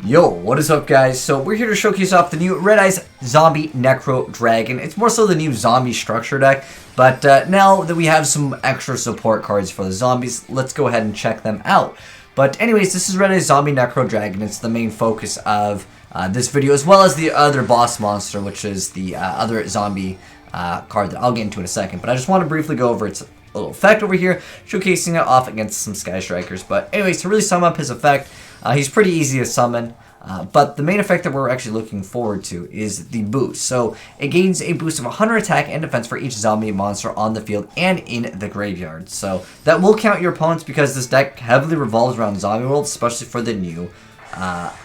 Yo, what is up guys? So we're here to showcase off the new Red Eyes Zombie Necro Dragon. It's more so the new zombie structure deck, but now that we have some extra support cards for the zombies, let's go ahead and check them out. But anyways, this is Red Eyes Zombie Necro Dragon. It's the main focus of this video, as well as the other boss monster, which is the other zombie card that I'll get into in a second. But I just want to briefly go over its little effect over here, showcasing it off against some Sky Strikers. But anyways, to really sum up his effect, he's pretty easy to summon, but the main effect that we're actually looking forward to is the boost. So it gains a boost of 100 attack and defense for each zombie monster on the field and in the graveyard. So that will count your opponents because this deck heavily revolves around Zombie World, especially for the new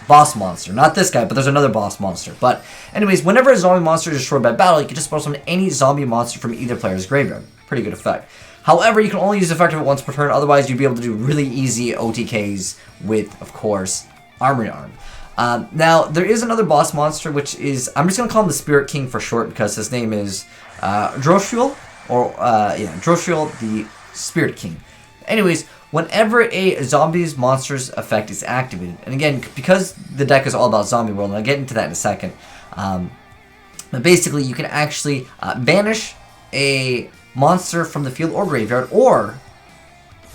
boss monster. Not this guy, but there's another boss monster. But anyways, whenever a zombie monster is destroyed by battle, you can just summon any zombie monster from either player's graveyard. Pretty good effect. However, you can only use the effect of it once per turn, otherwise you'd be able to do really easy OTKs with, of course, Armory Arm. Now, there is another boss monster, which is, I'm just going to call him the Spirit King for short, because his name is Yugioh, Yugioh the Spirit King. Anyways, whenever a zombie's monster's effect is activated, and again, because the deck is all about Zombie World, and I'll get into that in a second, but basically you can actually banish a monster from the field or graveyard, or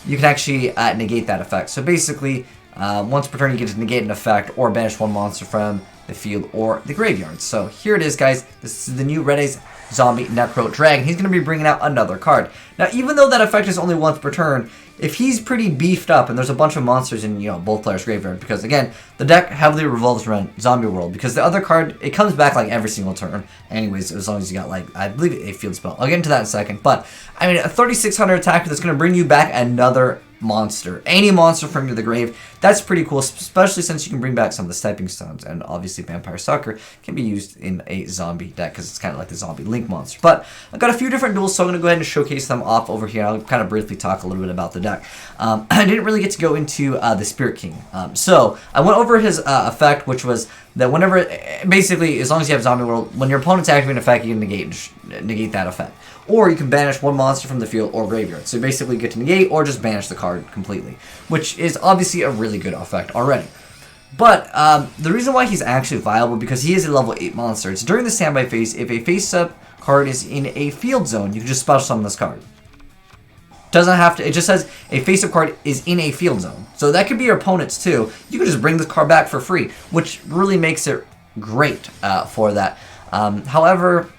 you can actually negate that effect. So basically, once per turn you get to negate an effect or banish one monster from the field or the graveyard. So here it is, guys. This is the new Red Eyes Zombie Necro Dragon. He's going to be bringing out another card. Now, even though that effect is only once per turn, if he's pretty beefed up and there's a bunch of monsters in, both players' graveyard, because again, the deck heavily revolves around Zombie World, because the other card, it comes back like every single turn. Anyways, as long as you got, like, I believe a field spell. I'll get into that in a second. But, I mean, a 3600 attacker that's going to bring you back another monster. Any monster from the grave. That's pretty cool, especially since you can bring back some of the stepping stones, and obviously Vampire Sucker can be used in a zombie deck because it's kind of like the zombie link monster. But I've got a few different duels, so I'm going to go ahead and showcase them off over here. I'll kind of briefly talk a little bit about the deck. I didn't really get to go into the Spirit King. So I went over his effect, which was that whenever, basically, as long as you have Zombie World, when your opponent's activating an effect, you can negate that effect. Or you can banish one monster from the field or graveyard. So basically you get to negate or just banish the card completely, which is obviously a really good effect already. But the reason why he's actually viable, because he is a level 8 monster. It's during the standby phase. If a face-up card is in a field zone, you can just special summon this card. Doesn't have to, it just says a face-up card is in a field zone. So that could be your opponent's too. You can just bring this card back for free, which really makes it great for that. However,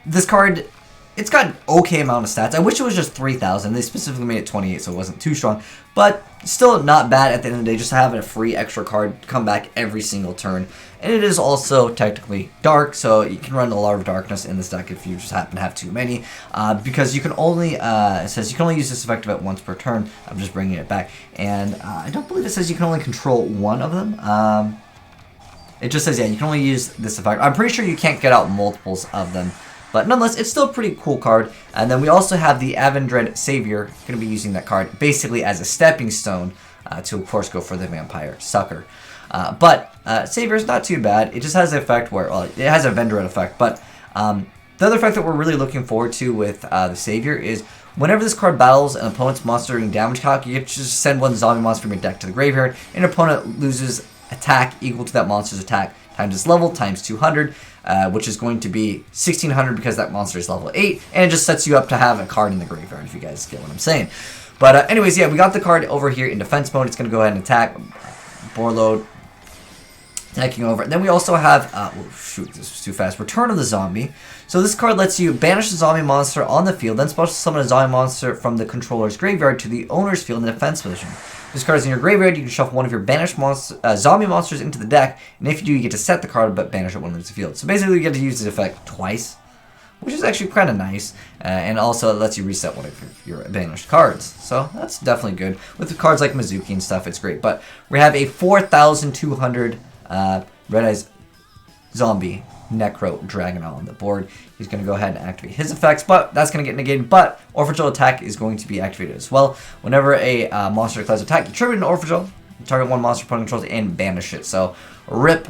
this card, it's got an okay amount of stats. I wish it was just 3,000. They specifically made it 28, so it wasn't too strong. But still not bad at the end of the day, just having a free extra card come back every single turn. And it is also technically dark, so you can run a lot of darkness in this deck if you just happen to have too many. Because you can only, it says you can only use this effect event once per turn. I'm just bringing it back. And I don't believe it says you can only control one of them. It just says, yeah, you can only use this effect. I'm pretty sure you can't get out multiples of them. But nonetheless, it's still a pretty cool card. And then we also have the Avendred Savior. Going to be using that card basically as a stepping stone to, of course, go for the Vampire Sucker. But Savior is not too bad. It just has the effect where, well, it has a Avendred effect. But the other effect that we're really looking forward to with the Savior is whenever this card battles an opponent's monster doing damage calc, you get to just send one zombie monster from your deck to the graveyard. And your opponent loses attack equal to that monster's attack times its level times 200, which is going to be 1600 because that monster is level 8, and it just sets you up to have a card in the graveyard, if you guys get what I'm saying. But anyways, yeah, we got the card over here in defense mode. It's going to go ahead and attack, bore load, attacking over. And then we also have, oh shoot, this was too fast, Return of the Zombie. So this card lets you banish a zombie monster on the field, then special summon a zombie monster from the controller's graveyard to the owner's field in the defense position. This card is in your graveyard. You can shuffle one of your banished zombie monsters into the deck, and if you do, you get to set the card but banish it when it leaves the field. So basically, you get to use this effect twice, which is actually kind of nice, and also it lets you reset one of your banished cards. So that's definitely good. With the cards like Mizuki and stuff, it's great. But we have a 4,200 Red Eyes Zombie Necro Dragon on the board. He's going to go ahead and activate his effects, but that's going to get negated. But Orphan attack is going to be activated as well. Whenever a monster declares attack, you trigger an Orphan, target one monster opponent controls and banish it. So rip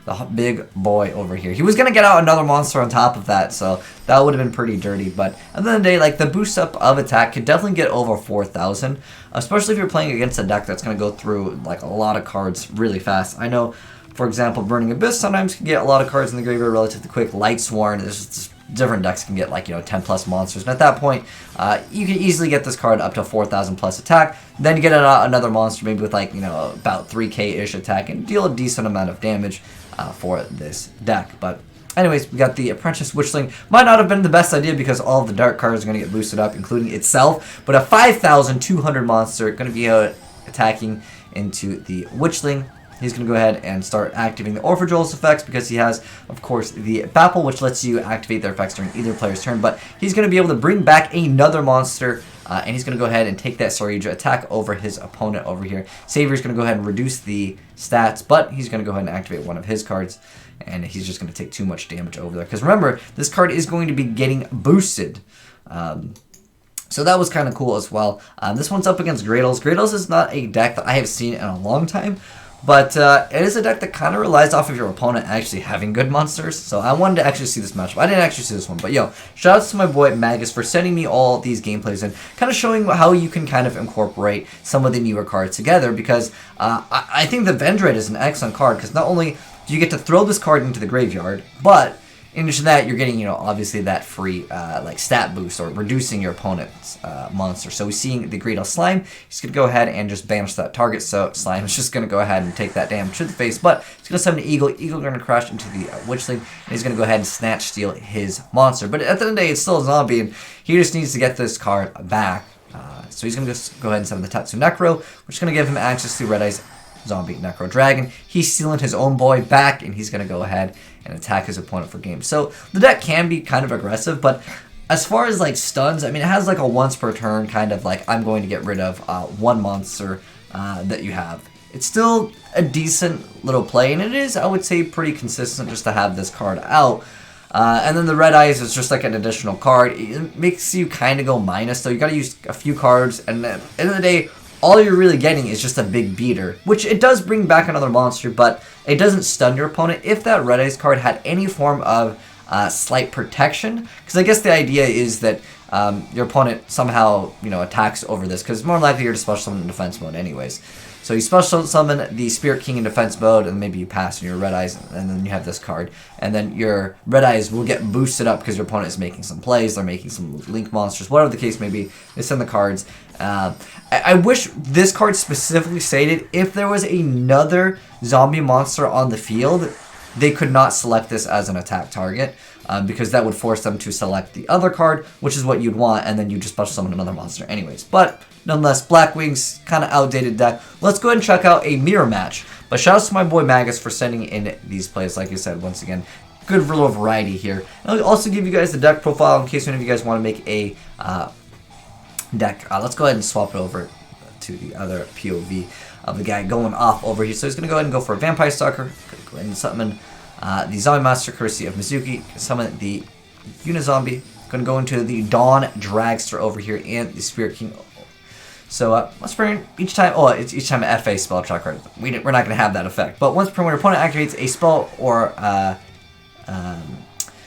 the big boy over here. He was going to get out another monster on top of that, so that would have been pretty dirty. But at the end of the day, like, the boost up of attack could definitely get over 4,000, especially if you're playing against a deck that's going to go through, like, a lot of cards really fast. I know, for example, Burning Abyss sometimes can get a lot of cards in the graveyard relatively quick. Light Sworn, there's just different decks can get, like, you know, 10 plus monsters. And at that point, you can easily get this card up to 4,000 plus attack. Then you get another monster, maybe with, like, you know, about 3k-ish attack, and deal a decent amount of damage for this deck. But anyways, we got the Apprentice Witchling. Might not have been the best idea because all of the dark cards are going to get boosted up, including itself. But a 5,200 monster going to be attacking into the Witchling. He's going to go ahead and start activating the Orphan effects because he has, of course, the Baffle, which lets you activate their effects during either player's turn. But he's going to be able to bring back another monster, and he's going to go ahead and take that SLAYDRA attack over his opponent over here. Savior's going to go ahead and reduce the stats, but he's going to go ahead and activate one of his cards, and he's just going to take too much damage over there. Because remember, this card is going to be getting boosted. So that was kind of cool as well. This one's up against Gradles. Gradles is not a deck that I have seen in a long time. But it is a deck that kind of relies off of your opponent actually having good monsters. So I wanted to actually see this matchup. I didn't actually see this one. But yo, shout outs to my boy Magus for sending me all these gameplays and kind of showing how you can kind of incorporate some of the newer cards together. Because I think the Vendread is an excellent card. Because not only do you get to throw this card into the graveyard, but in addition to that, you're getting, you know, obviously that free, like, stat boost or reducing your opponent's monster. So we're seeing the Greedle Slime. He's going to go ahead and just banish that target. So Slime is just going to go ahead and take that damage to the face. But he's going to summon an Eagle. Eagle going to crash into the Witchling. And he's going to go ahead and snatch steal his monster. But at the end of the day, it's still a zombie. And he just needs to get this card back. So he's going to just go ahead and summon the Tatsu Necro, which is going to give him access to Red Eye's Zombie Necro Dragon. He's stealing his own boy back, and he's going to go ahead and attack his opponent for game. So the deck can be kind of aggressive, but as far as, like, stuns, I mean, it has, like, a once per turn kind of, like, I'm going to get rid of one monster that you have. It's still a decent little play, and it is, I would say, pretty consistent just to have this card out. And then the Red Eyes is just like an additional card. It makes you kind of go minus, so you got to use a few cards, and at the end of the day, all you're really getting is just a big beater, which it does bring back another monster, but it doesn't stun your opponent. If that Red Eyes card had any form of slight protection, because I guess the idea is that your opponent somehow, you know, attacks over this, because more likely you're to special summon in defense mode anyways. So you special summon the Spirit King in defense mode, and maybe you pass on your Red Eyes, and then you have this card. And then your Red Eyes will get boosted up because your opponent is making some plays, they're making some Link monsters, whatever the case may be. They send the cards. I wish this card specifically stated if there was another zombie monster on the field, they could not select this as an attack target. Because that would force them to select the other card, which is what you'd want, and then you just special summon another monster anyways. But nonetheless, Blackwing's kind of outdated deck. Let's go ahead and check out a mirror match. But shout out to my boy Magus for sending in these plays. Like I said, once again, good little variety here. And I'll also give you guys the deck profile in case any of you guys want to make a deck. Let's go ahead and swap it over to the other POV of the guy going off over here. So he's going to go ahead and go for a Vampire Stalker. Go ahead and summon the Zombie Master courtesy of Mizuki. Summon the Unizombie. Going to go into the Dawn Dragster over here and the Spirit King. So let's bring each time. Oh, it's each time an FA spell track card. We're not going to have that effect. But once per when your opponent activates a spell or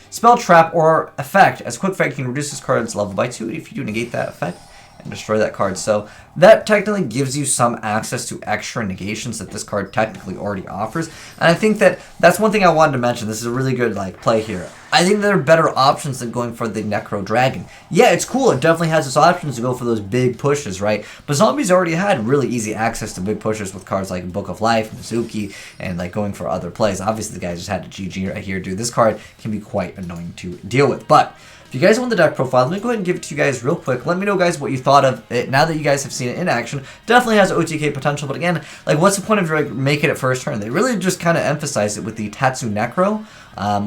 spell trap or effect, as a quick effect, you can reduce this card's level by 2 if you do negate that effect and destroy that card. So that technically gives you some access to extra negations that this card technically already offers. And I think that that's one thing I wanted to mention. This is a really good play here. I think there are better options than going for the Necro Dragon. Yeah, it's cool. It definitely has its options to go for those big pushes, right? But Zombies already had really easy access to big pushes with cards like Book of Life, Mizuki, and going for other plays. Obviously, the guys just had to GG right here, dude. This card can be quite annoying to deal with. But if you guys want the deck profile, let me go ahead and give it to you guys real quick. Let me know, guys, what you thought of it now that you guys have seen it in action. Definitely has OTK potential, but again, what's the point of making it first turn? They really just kind of emphasized it with the Tatsu Necro,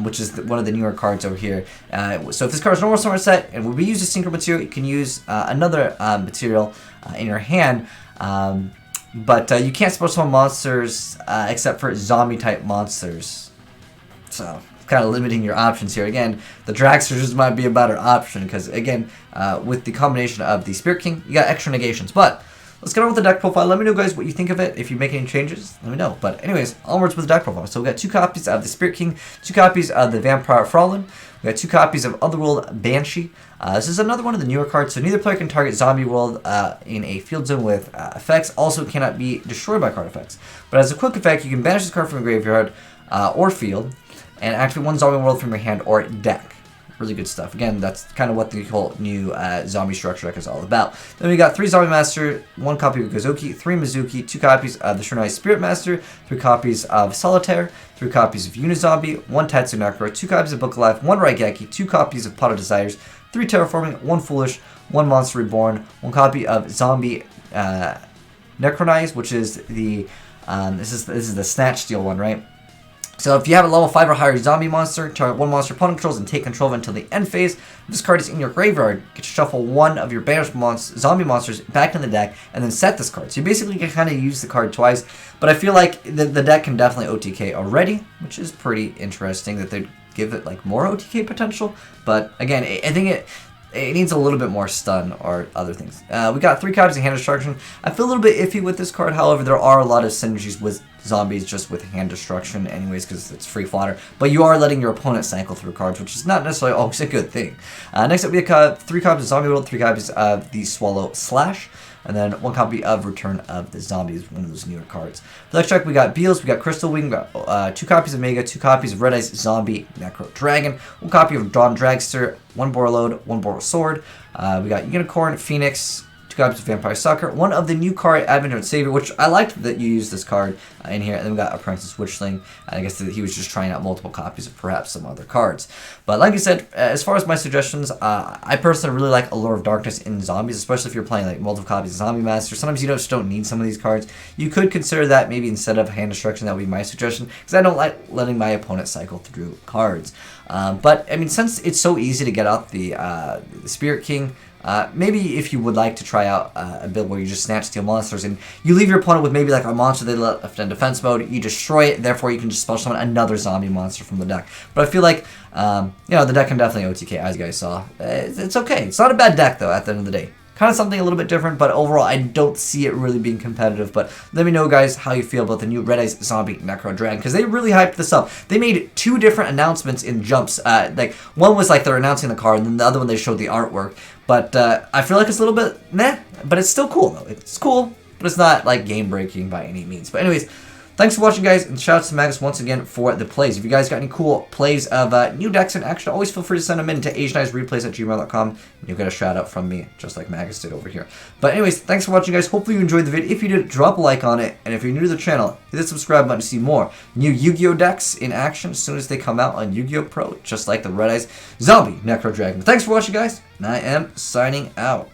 which is one of the newer cards over here. So if this card is normal summer set and will be used as Synchro material, you can use another material in your hand. But you can't special summon monsters except for zombie-type monsters. So kind of limiting your options here. Again, the Dragster just might be a better option because, again, with the combination of the Spirit King, you got extra negations. But let's get on with the deck profile. Let me know, guys, what you think of it. If you make any changes, let me know. But anyways, onwards with the deck profile. So we got 2 copies of the Spirit King, 2 copies of the Vampire Fraulein. We got 2 copies of Otherworld Banshee. This is another one of the newer cards, so neither player can target Zombie World in a field zone with effects. Also cannot be destroyed by card effects. But as a quick effect, you can banish this card from your graveyard or field and activate 1 Zombie World from your hand or deck. Really good stuff. Again, that's kind of what the whole new zombie structure deck is all about. Then we got 3 Zombie Master, 1 copy of Gozuki, 3 Mizuki, 2 copies of the Shurnai Spirit Master, 3 copies of Solitaire, 3 copies of Unizombie, 1 Tatsu Necro, 2 copies of Book of Life, 1 Raigeki, 2 copies of Pot of Desires, 3 Terraforming, 1 Foolish, 1 Monster Reborn, 1 copy of Zombie Necronize, which is the this is the Snatch Steal one, right? So if you have a level 5 or higher zombie monster, target 1 monster opponent controls and take control of it until the end phase. If this card is in your graveyard, get to shuffle 1 of your banished zombie monsters back in the deck and then set this card. So you basically can kind of use the card twice, but I feel like the deck can definitely OTK already, which is pretty interesting that they'd give it like more OTK potential. But again, I think it needs a little bit more stun or other things. We got 3 copies of Hand Destruction. I feel a little bit iffy with this card. However, there are a lot of synergies with zombies just with Hand Destruction anyways because it's free fodder. But you are letting your opponent cycle through cards, which is not necessarily always a good thing. Next up, we have 3 copies of Zombie World, 3 copies of the Swallow Slash, and then 1 copy of Return of the Zombies, one of those newer cards. For the next track, we got Beals, we got Crystal Wing, we got 2 copies of Mega, 2 copies of Red Eyes Zombie Necro Dragon, 1 copy of Dawn Dragster, 1 Borreload, 1 Boral Sword. We got Unicorn, Phoenix, 2 copies of Vampire Sucker, 1 of the new card Advent Savior, which I liked that you used this card in here, and then we got Apprentice Witchling. I guess that he was just trying out multiple copies of perhaps some other cards. But like I said, as far as my suggestions, I personally really like Allure of Darkness in zombies, especially if you're playing like multiple copies of Zombie Master. Sometimes you just don't need some of these cards. You could consider that maybe instead of Hand Destruction. That would be my suggestion, because I don't like letting my opponent cycle through cards. But I mean, since it's so easy to get out the Spirit King, maybe if you would like to try out a build where you just snatch steal monsters and you leave your opponent with maybe like a monster they left in defense mode, you destroy it, therefore you can just special summon another zombie monster from the deck. But I feel like, you know, the deck can definitely OTK, as you guys saw. It's okay. It's not a bad deck, though, at the end of the day. Kind of something a little bit different, but overall, I don't see it really being competitive. But let me know, guys, how you feel about the new Red Eyes Zombie Necro Dragon, because they really hyped this up. They made 2 different announcements in jumps. Like, one was like they're announcing the card, and then the other one they showed the artwork. But I feel like it's a little bit meh, but it's still cool, though. It's cool, but it's not, like, game-breaking by any means. But anyways, thanks for watching, guys, and shout out to Magus once again for the plays. If you guys got any cool plays of new decks in action, always feel free to send them in to AzneyesReplays@gmail.com, and you'll get a shout out from me, just like Magus did over here. But anyways, thanks for watching, guys. Hopefully you enjoyed the video. If you did, drop a like on it, and if you're new to the channel, hit the subscribe button to see more new Yu-Gi-Oh decks in action as soon as they come out on YGOPRO, just like the Red Eyes Zombie Necro Dragon. But thanks for watching, guys, and I am signing out.